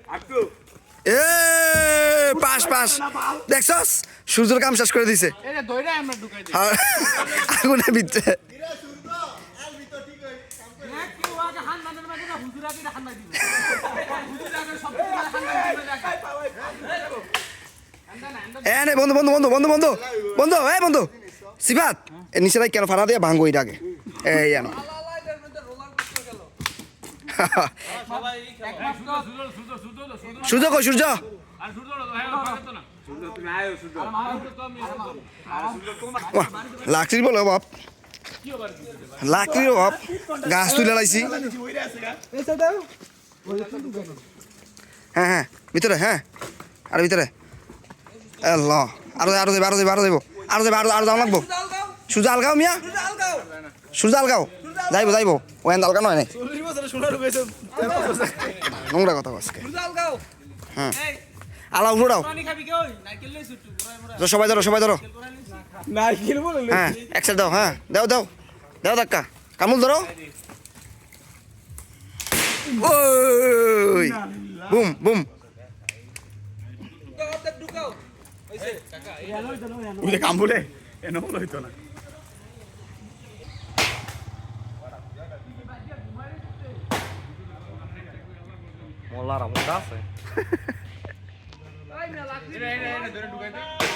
A pass pass দেখছস সূর্যর কাম শেষ করে দিছে আগুনে বিচ্ছে এনে বন্ধু বন্ধু বন্ধু বন্ধু বন্ধু বন্ধু এই বন্ধু সিফাত এ নিচে কেন ফাড়া দিয়ে ভাঙ্গো এটাকে এই আনো সূর্য কই সূর্য লাকড়ির বলো বাপ লাকড়ির বাপ গাছ তুলে লাইছি হ্যাঁ হ্যাঁ ভিতরে হ্যাঁ আর ভিতরে আল্লাহ আরো আরো যাবে আরো যাবে আরো যাবো আরো যাবে আরো আরো যাওয়া লাগবো সূর্য আলগাও মিয়া সূর্য আলগাও যাইবো যাইবো ওয়ান আলগা নয় নাই নোংরা কথা আজকে হ্যাঁ আলাও উড়াও সবাই ধরো সবাই ধরো হ্যাঁ একসাথে দাও হ্যাঁ দাও দাও দাও ধাক্কা কামুল ধরো ওই বুম বুম কামবুলে এনে হলো হইতো না মোল্লার আমুদা আছে ধরে ঢুকাই দে